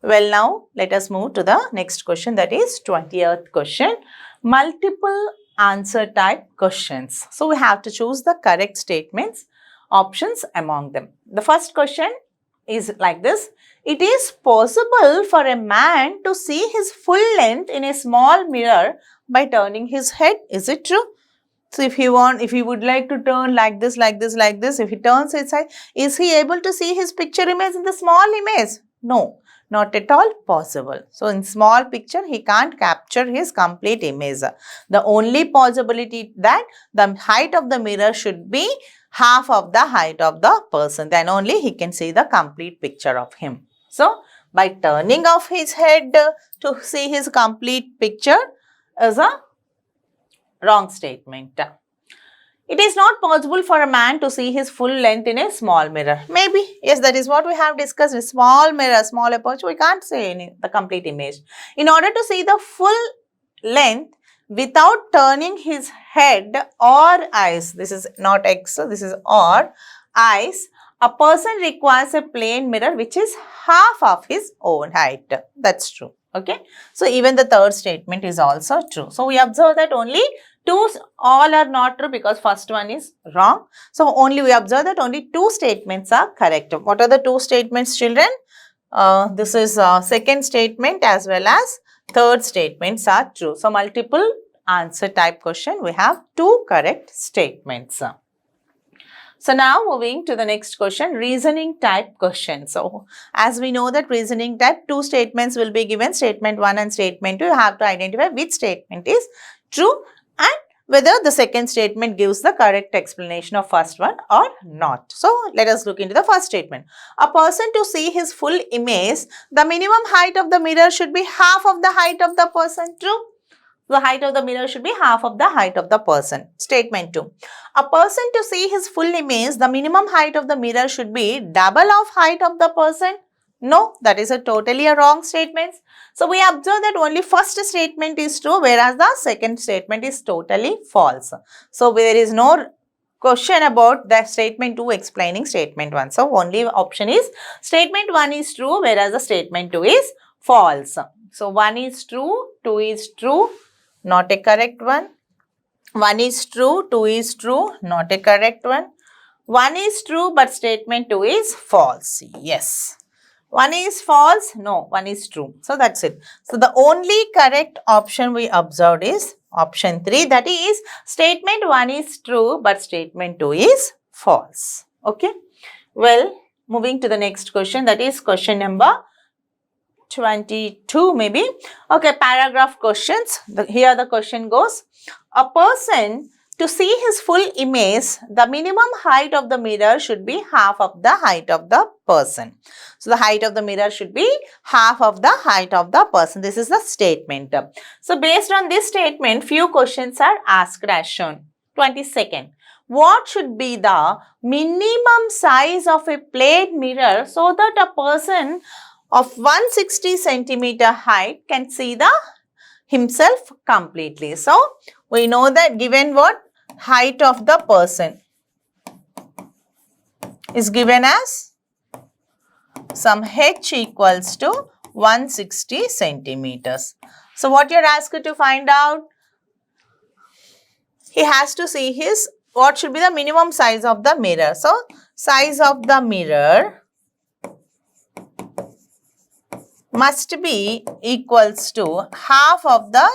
Well, now let us move to the next question, that is 20th question. Multiple answer type questions. So, we have to choose the correct statements, options among them. The first question is like this. It is possible for a man to see his full length in a small mirror by turning his head. Is it true? So, if he would like to turn like this, if he turns his head, is he able to see his picture image in the small image? No, not at all possible. So, in small picture, he can't capture his complete image. The only possibility that the height of the mirror should be half of the height of the person. Then only he can see the complete picture of him. So, by turning off his head to see his complete picture is a wrong statement. It is not possible for a man to see his full length in a small mirror. Maybe, yes, that is what we have discussed. A small mirror, small aperture, we can't see the complete image. In order to see the full length without turning his head or eyes, this is not X, this is or eyes, a person requires a plane mirror which is half of his own height. That's true. Okay. So, even the third statement is also true. So, we observe that only all are not true because first one is wrong. So, we observe that only two statements are correct. What are the two statements, children? This is second statement as well as third statements are true. So, multiple answer type question, we have two correct statements. So, now moving to the next question, reasoning type question. So, as we know that reasoning type, two statements will be given, statement 1 and statement 2. You have to identify which statement is true and whether the second statement gives the correct explanation of first one or not. So, let us look into the first statement. A person to see his full image, the minimum height of the mirror should be half of the height of the person. True? The height of the mirror should be half of the height of the person. Statement 2. A person to see his full image, the minimum height of the mirror should be double of height of the person. No, that is a totally wrong statement. So, we observe that only first statement is true, whereas the second statement is totally false. So, there is no question about the statement 2 explaining statement 1. So, only option is statement 1 is true, whereas the statement 2 is false. So, 1 is true, 2 is true, not a correct one. 1 is true, 2 is true, not a correct one. 1 is true, but statement 2 is false. Yes. 1 is false, no, 1 is true. So, that's it. So, the only correct option we observed is option 3, that is statement 1 is true, but statement 2 is false. Okay. Well, moving to the next question, that is question number 22 maybe. Okay, paragraph questions. Here the question goes. A person to see his full image, the minimum height of the mirror should be half of the height of the person. So, the height of the mirror should be half of the height of the person. This is the statement. So, based on this statement, few questions are asked as shown. 22nd. What should be the minimum size of a plate mirror so that a person of 160 centimeter height can see himself completely? So, we know that given what? Height of the person is given as some h equals to 160 centimeters. So, what you are asked to find out? He has to see what should be the minimum size of the mirror. So, size of the mirror must be equals to half of the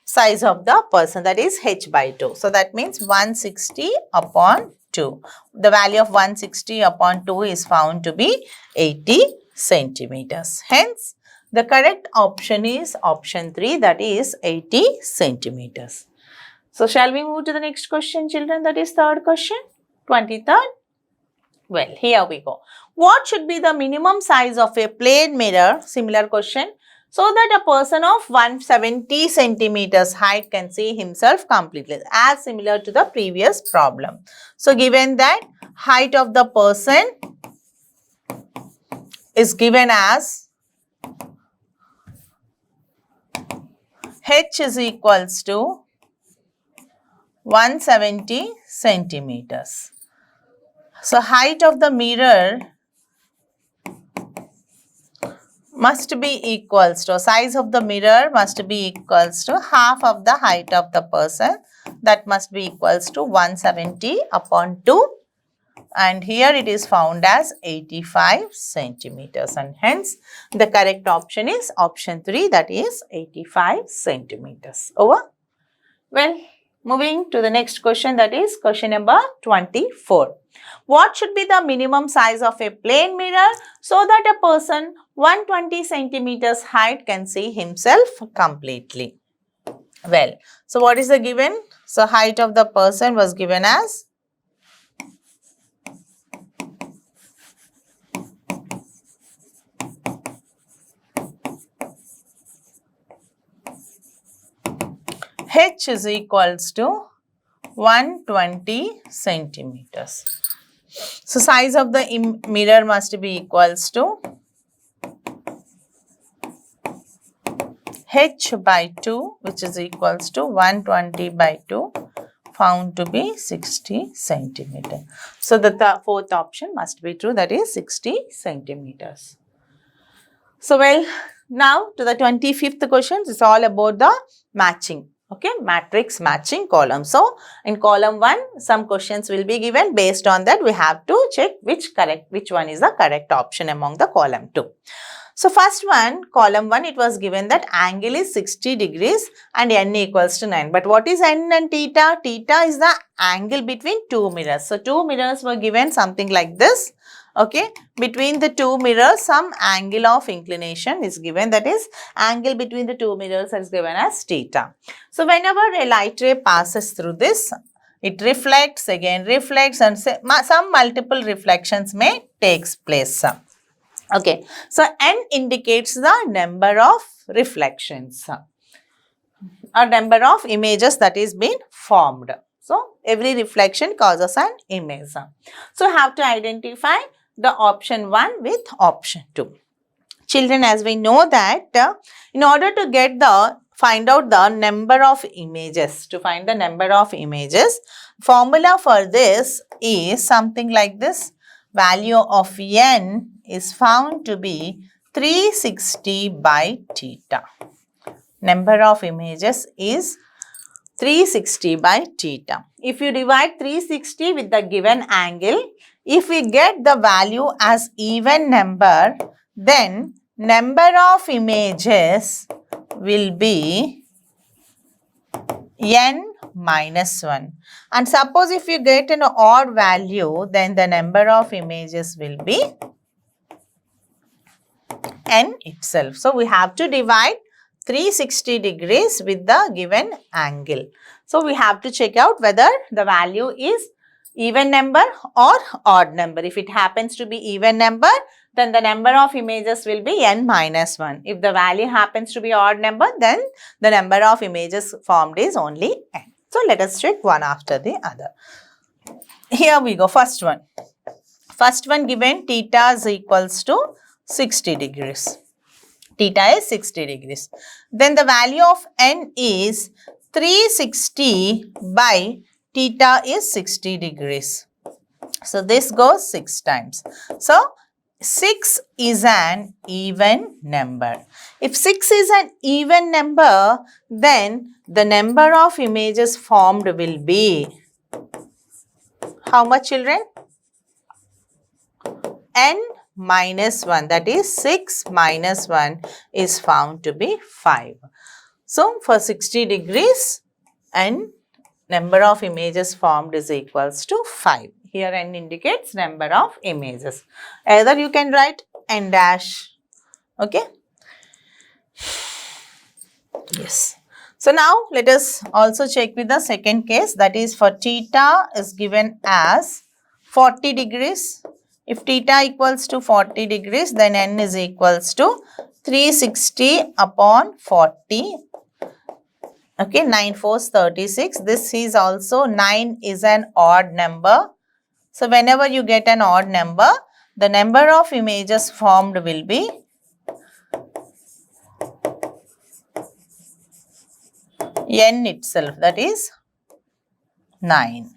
size of the person, that is h by 2. So, that means 160 upon 2. The value of 160 upon 2 is found to be 80 centimeters. Hence, the correct option is option 3, that is 80 centimeters. So, shall we move to the next question, children? That is third question, 23rd. Well, here we go. What should be the minimum size of a plane mirror? Similar question. So that a person of 170 centimeters height can see himself completely, as similar to the previous problem. So, given that height of the person is given as h is equals to 170 centimeters. So, height of the mirror must be equals to, size of the mirror must be equals to half of the height of the person. That must be equals to 170 upon 2. And here it is found as 85 centimeters. And hence the correct option is option 3, that is 85 centimeters. Over. Well, moving to the next question, that is question number 24. What should be the minimum size of a plane mirror so that a person 120 centimeters height can see himself completely? Well, so what is the given? So height of the person was given as h is equals to 120 centimeters. So size of the mirror must be equals to h by 2, which is equals to 120 by 2, found to be 60 centimeter. So the fourth option must be true, that is 60 centimeters. So well, now to the 25th question, it's all about the matching. Okay, matrix matching column. So in column 1, some questions will be given. Based on that, we have to check which one is the correct option among the column 2. So first one, column 1, it was given that angle is 60 degrees and n equals to 9. But what is n and theta? Theta is the angle between two mirrors. So two mirrors were given something like this. Okay, between the two mirrors, some angle of inclination is given, that is angle between the two mirrors is given as theta. So whenever a light ray passes through this, it reflects, again reflects, and some multiple reflections may take place. Okay, so n indicates the number of reflections or number of images that is been formed. So every reflection causes an image. So have to identify the option 1 with option 2. Children, as we know that in order to find out the number of images, formula for this is something like this. Value of n is found to be 360 by theta. Number of images is 360 by theta. If you divide 360 with the given angle, if we get the value as even number, then number of images will be n minus 1. And suppose if you get an odd value, then the number of images will be n itself. So we have to divide 360 degrees with the given angle. So we have to check out whether the value is even number or odd number. If it happens to be even number, then the number of images will be n minus 1. If the value happens to be odd number, then the number of images formed is only n. So let us check one after the other. Here we go. First one. First one given, theta is equals to 60 degrees. Theta is 60 degrees. Then the value of n is 360 by theta is 60 degrees. So this goes 6 times. So 6 is an even number. If 6 is an even number, then the number of images formed will be how much, children? N minus 1, that is 6 minus 1 is found to be 5. So for 60 degrees, n number of images formed is equals to 5. Here n indicates number of images. Either you can write n dash. Okay. Yes. So now let us also check with the second case, that is for theta is given as 40 degrees. If theta equals to 40 degrees, then n is equals to 360 upon 40. Okay, 9 4s 36. This is also 9 is an odd number. So whenever you get an odd number, the number of images formed will be n itself, that is 9.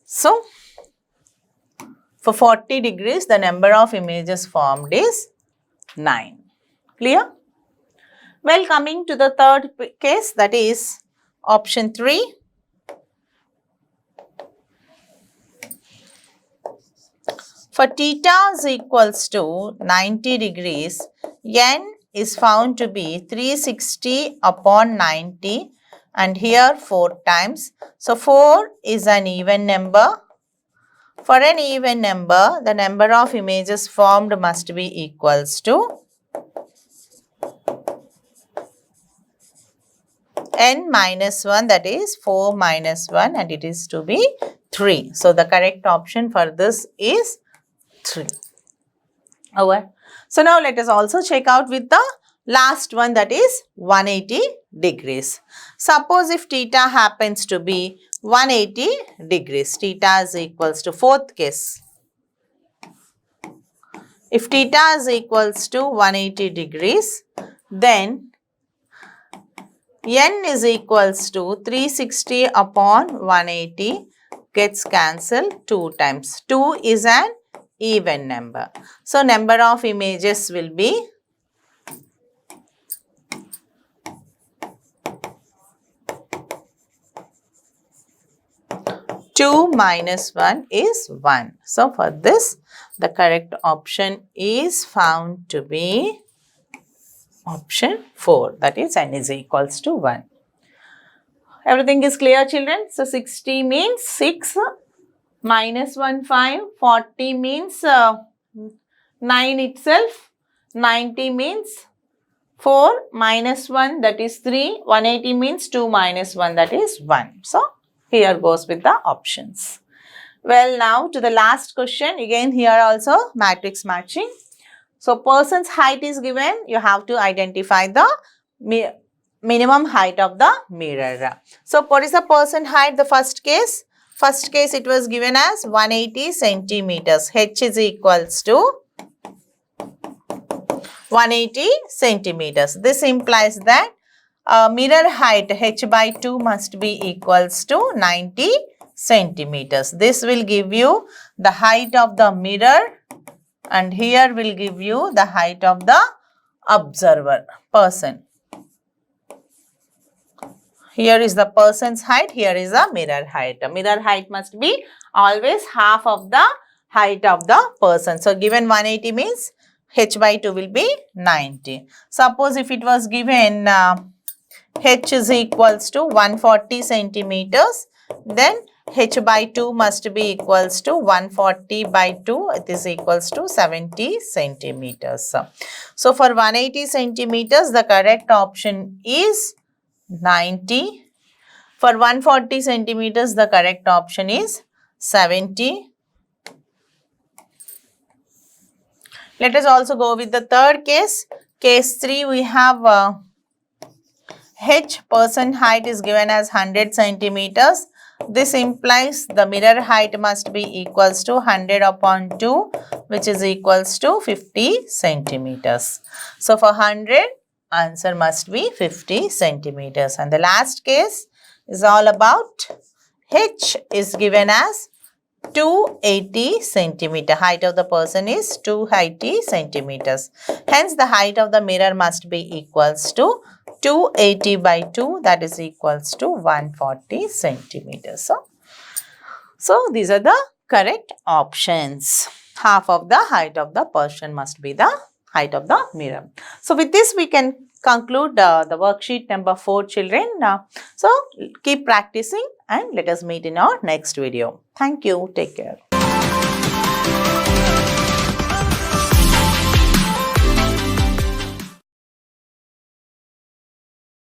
So for 40 degrees, the number of images formed is 9. Clear? Well, coming to the third case, that is option 3. For theta is equals to 90 degrees, n is found to be 360 upon 90 and here 4 times. So, 4 is an even number. For an even number, the number of images formed must be equals to n minus 1, that is 4 minus 1, and it is to be 3. So, the correct option for this is 3. Over. So, now let us also check out with the last one, that is 180 degrees. Suppose if theta happens to be 180 degrees, theta is equals to fourth case. If theta is equals to 180 degrees, then n is equals to 360 upon 180 gets cancelled 2 times. 2 is an even number. So, number of images will be 2 minus 1 is 1. So, for this, the correct option is found to be option 4, that is n is equals to 1. Everything is clear, children? So, 60 means 6 minus 1, 5, 40 means 9 itself, 90 means 4 minus 1, that is 3, 180 means 2 minus 1, that is 1. So, here goes with the options. Well, now to the last question. Again, here also matrix matching. So, person's height is given. You have to identify the minimum height of the mirror. So, what is the person height? The first case. First case it was given as 180 centimeters. H is equals to 180 centimeters. This implies that mirror height h by 2 must be equals to 90 centimeters. This will give you the height of the mirror and here will give you the height of the observer, person. Here is the person's height, here is the mirror height. Mirror height must be always half of the height of the person. So, given 180 means h by 2 will be 90. Suppose if it was given h is equals to 140 centimeters, then h by 2 must be equals to 140 by 2, it is equals to 70 centimeters. So, for 180 centimeters, the correct option is 90. For 140 centimeters, the correct option is 70. Let us also go with the third case. Case 3, we have h, person height is given as 100 centimeters. This implies the mirror height must be equals to 100 upon 2, which is equals to 50 centimeters. So, for 100, answer must be 50 centimeters. And the last case is all about h is given as 280 centimeter. Height of the person is 280 centimeters. Hence, the height of the mirror must be equals to 280 by 2, that is equals to 140 centimeters. So, these are the correct options. Half of the height of the person must be the height of the mirror. So, with this we can conclude the worksheet number 4, children. So, keep practicing and let us meet in our next video. Thank you. Take care.